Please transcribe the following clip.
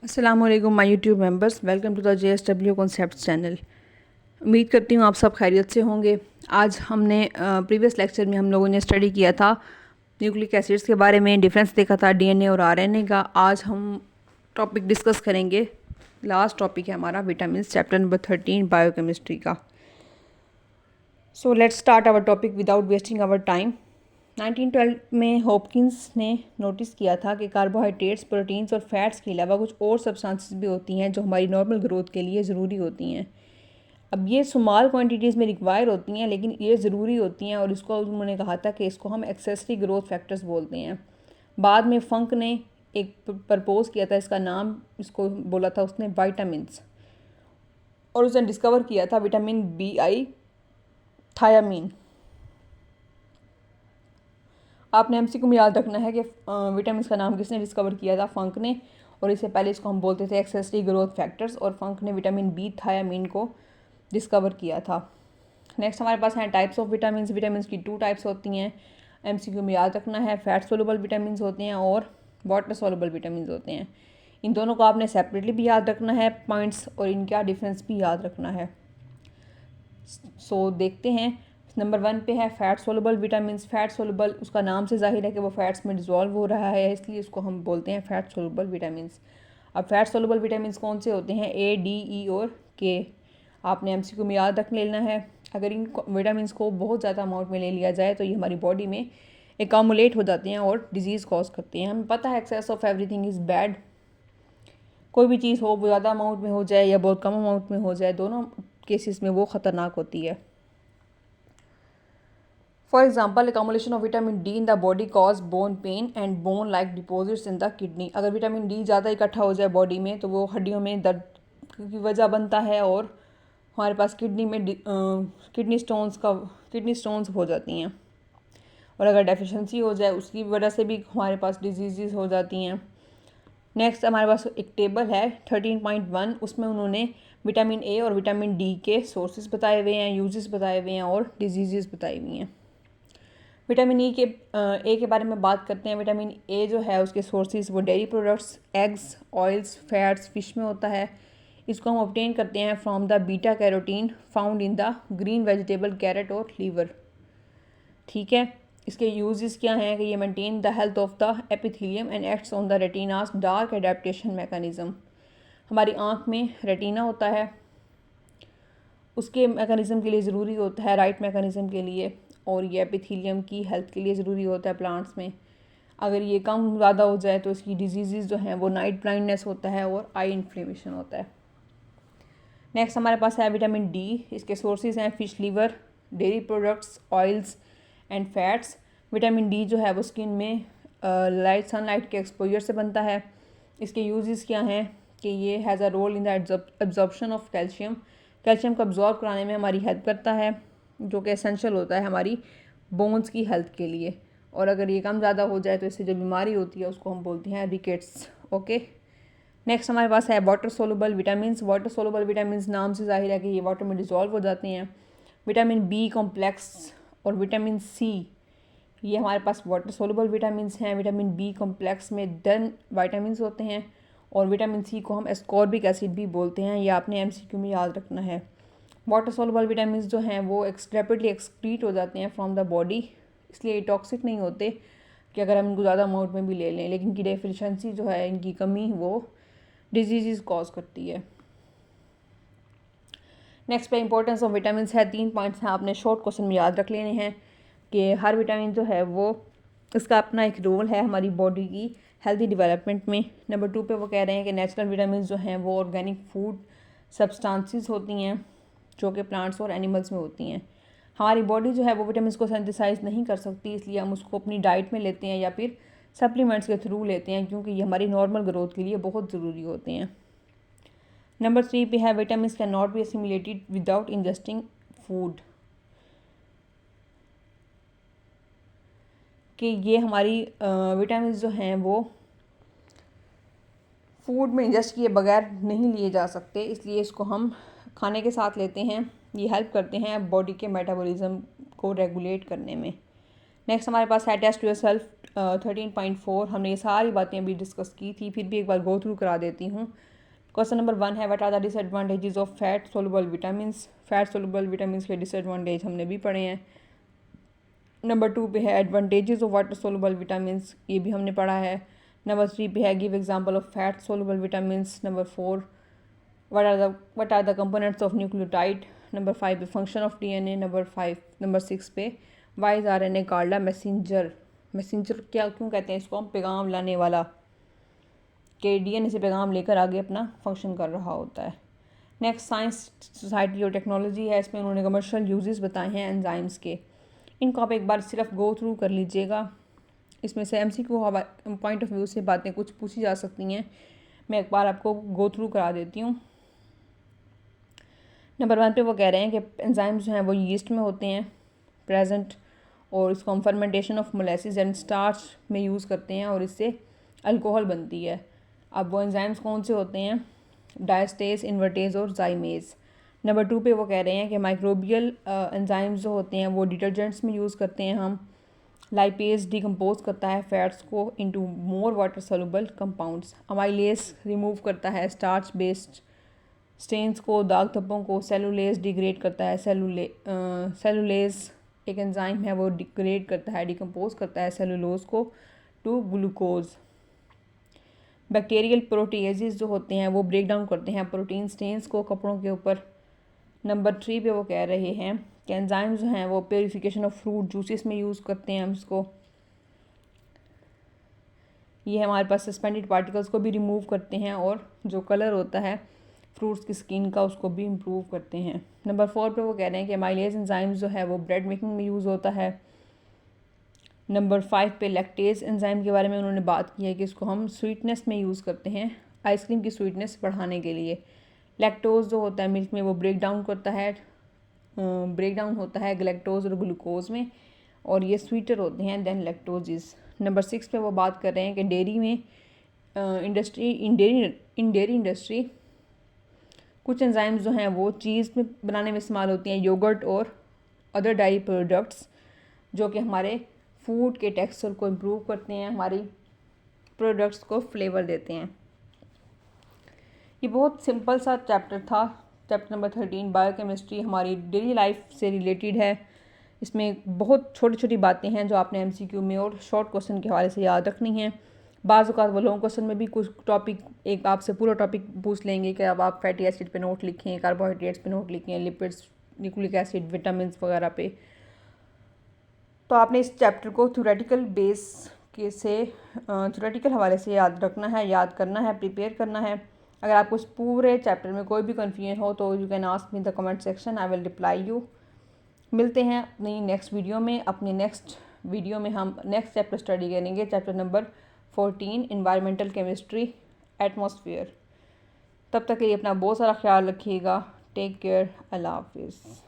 अस्सलामुअलैकुम my YouTube members, welcome to the JSW concepts channel. उम्मीद करती हूँ आप सब खैरियत से होंगे। आज हमने प्रीवियस लेक्चर में हम लोगों ने स्टडी किया था न्यूक्लिक एसिड्स के बारे में, डिफरेंस देखा था DNA और RNA का। आज हम टॉपिक डिस्कस करेंगे, लास्ट टॉपिक है हमारा विटामिन, चैप्टर नंबर 13 बायोकेमिस्ट्री का। So let's start our topic without wasting our time. 1912 में हॉपकिंस ने नोटिस किया था कि कार्बोहाइड्रेट्स, प्रोटीन्स और फैट्स के अलावा कुछ और सब्सटेंसेस भी होती हैं जो हमारी नॉर्मल ग्रोथ के लिए ज़रूरी होती हैं। अब ये स्मॉल क्वांटिटीज़ में रिक्वायर होती हैं, लेकिन ये ज़रूरी होती हैं और इसको उन्होंने कहा था कि इसको हम एक्सेसरी ग्रोथ फैक्टर्स बोलते हैं। बाद में फंक ने एक प्रपोज किया था, इसका नाम इसको बोला था उसने वाइटामिन्स, और उसने डिस्कवर किया था विटामिन BI थायामीन। आपने MCQ में याद रखना है कि विटामिन का नाम किसने डिस्कवर किया था, फंक ने, और इससे पहले इसको हम बोलते थे एक्सेसरी ग्रोथ फैक्टर्स, और फंक ने विटामिन B थायामीन को डिस्कवर किया था। नेक्स्ट हमारे पास हैं टाइप्स ऑफ विटामिन। विटामिन की 2 टाइप्स होती हैं, MCQ में याद रखना है। फैट सोलुबल विटामिन होते हैं और वाटर सोलुबल विटामिन होते हैं। इन दोनों को आपने सेपरेटली भी याद रखना है पॉइंट्स, और इनका डिफरेंस भी याद रखना है। सो देखते हैं, नंबर 1 पे है fat soluble vitamin. Fat soluble, उसका नाम से जाहिर है कि वो फैट्स में डिज़ोल्व हो रहा है, इसलिए इसको हम बोलते हैं फैट सोलुबल विटामिन। अब फैट सोलुबल विटामिन कौन से होते हैं? A, D, E और K। आपने MCQ में याद रख लेना है। अगर इन विटामिन को बहुत ज़्यादा अमाउंट में ले लिया जाए तो ये हमारी बॉडी में एकामुलेट हो जाते हैं और डिजीज़ कॉज करते हैं। हमें पता है excess of everything is bad. कोई भी चीज़ हो, वो ज़्यादा अमाउंट में हो जाए या बहुत कम अमाउंट में हो जाए, दोनों केसेस में वो ख़तरनाक होती है। For example, accumulation of vitamin D in the body cause bone pain and bone like deposits in the kidney। अगर विटामिन D ज़्यादा इकट्ठा हो जाए बॉडी में तो वो हड्डियों में दर्द की वजह बनता है और हमारे पास किडनी में किडनी स्टोन्स हो जाती हैं, और अगर डेफिशिएंसी हो जाए उसकी वजह से भी हमारे पास डिजीज़ हो जाती हैं। नेक्स्ट हमारे पास एक टेबल है 13.1, उसमें उन्होंने विटामिन A और विटामिन D के सोर्सेज बताए हुए हैं, यूजेस बताए हुए हैं और डिजीज़ बताई हुई हैं। विटामिन ए के बारे में बात करते हैं। विटामिन A जो है उसके सोर्सेज वो dairy products, eggs, oils, fats, fish में होता है। इसको हम ऑब्टेन करते हैं from the beta carotene found in the green vegetable carrot और लीवर। ठीक है, इसके यूजेस क्या हैं कि ये maintain the health of the epithelium and acts on the retinas dark adaptation mechanism. हमारी आँख में रेटिना होता है, उसके मैकेनिज्म के लिए ज़रूरी होता है, राइट मैकेनिज्म के लिए, और ये एपिथेलियम की हेल्थ के लिए ज़रूरी होता है प्लांट्स में। अगर ये कम ज़्यादा हो जाए तो इसकी डिजीज़ जो हैं वो नाइट ब्लाइंडनेस होता है और आई इन्फ्लेमेशन होता है। नेक्स्ट हमारे पास है विटामिन D। इसके सोर्सेज हैं fish liver, dairy products, oils and fats. Vitamin D जो है वो स्किन में सनलाइट के एक्सपोजर से बनता है। इसके यूजेस क्या हैं कि ये has a role in the absorption of calcium. Calcium को अब्जॉर्ब कराने में हमारी हेल्प करता है, जो कि एसेंशियल होता है हमारी बोन्स की हेल्थ के लिए। और अगर ये कम ज़्यादा हो जाए तो इससे जो बीमारी होती है उसको हम बोलते हैं रिकेट्स। ओके, नेक्स्ट हमारे पास है water soluble vitamin. Water soluble vitamin नाम से जाहिर है कि ये वाटर में डिज़ोल्व हो जाते हैं। विटामिन B कॉम्प्लेक्स और विटामिन C, ये हमारे पास वाटर सोलुबल विटामिन हैं। विटामिन B कॉम्प्लेक्स में 10 विटामिन होते हैं, और विटामिन C को हम एस्कॉर्बिक एसिड भी बोलते हैं। ये आपने MCQ में याद रखना है। वाटर सोलुबल विटामिन जो हैं वो रैपिडली एक्सक्रीट हो जाते हैं फ्रॉम द बॉडी, इसलिए टॉक्सिक नहीं होते कि अगर हम इनको ज़्यादा अमाउंट में भी ले लें, लेकिन इनकी डेफिशिएंसी जो है, इनकी कमी, वो डिजीज़ कॉज करती है। नेक्स्ट पे इंपॉर्टेंस ऑफ विटामिन है। 3 पॉइंट्स हैं, आपने शॉर्ट क्वेश्चन में याद रख लेने हैं कि हर विटामिन जो है वो इसका अपना एक रोल है हमारी बॉडी की हेल्दी डेवलपमेंट में। नंबर 2 पे वो कह रहे हैं कि नेचुरल विटामिन जो हैं वो ऑर्गेनिक फूड सब्सटेंसेस होती हैं जो कि प्लांट्स और एनिमल्स में होती हैं। हमारी बॉडी जो है वो विटामिन को सिंथेसाइज नहीं कर सकती, इसलिए हम उसको अपनी डाइट में लेते हैं या फिर सप्लीमेंट्स के थ्रू लेते हैं, क्योंकि ये हमारी नॉर्मल ग्रोथ के लिए बहुत ज़रूरी होते हैं। नंबर 3 पे है vitamin can not be assimilated without ingesting food, कि ये हमारी विटामिन जो हैं वो फूड में इंजेस्ट किए बगैर नहीं लिए जा सकते, इसलिए इसको हम खाने के साथ लेते हैं। ये हेल्प करते हैं बॉडी के मेटाबॉलिज्म को रेगुलेट करने में। नेक्स्ट हमारे पास है टेस्ट योरसेल्फ 13.4। हमने ये सारी बातें अभी डिस्कस की थी, फिर भी एक बार गो थ्रू करा देती हूँ। क्वेश्चन नंबर 1 है what are the disadvantages of fat soluble vitamins. Fat soluble vitamins के डिसएडवांटेज हमने भी पढ़े हैं। नंबर 2 पे है advantages of water soluble vitamins, ये भी हमने पढ़ा है। नंबर 3 पे है give example of fat soluble vitamins. Number 4 what are the components of nucleotide. Number 5 पे फंक्शन ऑफ डीएनए। नंबर 6 पे why is RNA called a messenger. Messenger क्या क्यों कहते हैं इसको? हम पैगाम लाने वाला, के डीएनए से पैगाम लेकर आगे अपना फंक्शन कर रहा होता है। नेक्स्ट साइंस सोसाइटी और टेक्नोलॉजी है, इसमें उन्होंने कमर्शियल यूजेस बताए हैं एंजाइम्स के। इनको आप एक बार सिर्फ गो थ्रू कर लीजिएगा। इसमें से एमसीक्यू पॉइंट ऑफ व्यू से बातें कुछ पूछी जा सकती हैं, मैं एक बार आपको गो थ्रू करा देती हूँ। नंबर 1 पे वो कह रहे हैं कि एंजाइम्स जो हैं वो यीस्ट में होते हैं प्रेजेंट, और इसको हम fermentation of molasses and starch में यूज़ करते हैं और इससे अल्कोहल बनती है। अब वो एंजाइम्स कौन से होते हैं? डायस्टेज, इन्वर्टेज और जाइमेज। नंबर 2 पे वो कह रहे हैं कि माइक्रोबियल एंजाइम्स जो होते हैं वो डिटर्जेंट्स में यूज़ करते हैं हम। लाइपेज डिकम्पोज करता है फैट्स को into more water soluble compounds. Amylase remove करता है स्टार्च बेस्ड स्टेन्स को, दाग धब्बों को। सेलुलेज डिग्रेड करता है सेलुलेज एक एंजाइम है, वो डिग्रेड करता है, डिकम्पोज करता है सेलुलोज को टू ग्लूकोज। बैक्टीरियल प्रोटीएजेस जो होते हैं वो ब्रेक डाउन करते हैं प्रोटीन स्टेन्स को कपड़ों के ऊपर। नंबर 3 पे वो कह रहे हैं कि एंजाइम्स जो हैं वो प्योरीफिकेशन ऑफ फ्रूट जूसेस में यूज़ करते हैं हम इसको। ये हमारे पास सस्पेंडेड पार्टिकल्स को भी रिमूव करते हैं और जो कलर होता है फ्रूट्स की स्किन का उसको भी इम्प्रूव करते हैं। नंबर 4 पे वो कह रहे हैं कि अमाइलेज एंजाइम्स जो है वो ब्रेड मेकिंग में यूज़ होता है। नंबर 5 पे लैक्टेज एंजाइम के बारे में उन्होंने बात की है कि इसको हम स्वीटनेस में यूज़ करते हैं, आइसक्रीम की स्वीटनेस बढ़ाने के लिए। लैक्टोज जो होता है मिल्क में वो ब्रेक डाउन होता है ग्लैक्टोज और ग्लूकोज में, और ये स्वीटर होते हैं देन लैक्टोजेस। नंबर 6 पे वो बात कर रहे हैं कि डेयरी में डेयरी इंडस्ट्री कुछ एंजाइम्स जो हैं वो चीज़ में बनाने में इस्तेमाल होती हैं, योगर्ट और अदर डायरी प्रोडक्ट्स, जो कि हमारे फूड के टेक्सचर को इम्प्रूव करते हैं, हमारी प्रोडक्ट्स को फ्लेवर देते हैं। ये बहुत सिंपल सा चैप्टर था, चैप्टर नंबर 13 बायोकेमिस्ट्री हमारी डेली लाइफ से रिलेटेड है। इसमें बहुत छोटी छोटी बातें हैं जो आपने एमसीक्यू में और शॉर्ट क्वेश्चन के हवाले से याद रखनी है। बाज़ औक़ात वो लॉन्ग क्वेश्चन में भी कुछ टॉपिक एक आपसे पूरा टॉपिक पूछ लेंगे कि अब आप फैटी एसिड पे नोट लिखें, कार्बोहाइड्रेट्स पे नोट लिखें, लिपिड्स, न्यूक्लिक एसिड, विटामिन वगैरह पे। तो आपने इस चैप्टर को थ्योरेटिकल थ्योरेटिकल हवाले से याद रखना है, याद करना है, प्रिपेयर करना है। अगर आपको इस पूरे चैप्टर में कोई भी कन्फ्यूजन हो तो you can ask me in the comment section, I will reply you. मिलते हैं अपनी नेक्स्ट वीडियो में। अपनी नेक्स्ट वीडियो में हम नेक्स्ट चैप्टर स्टडी करेंगे, chapter number 14 environmental chemistry atmosphere. तब तक के लिए अपना बहुत सारा ख्याल रखिएगा। टेक केयर, अल्लाह हाफिज़।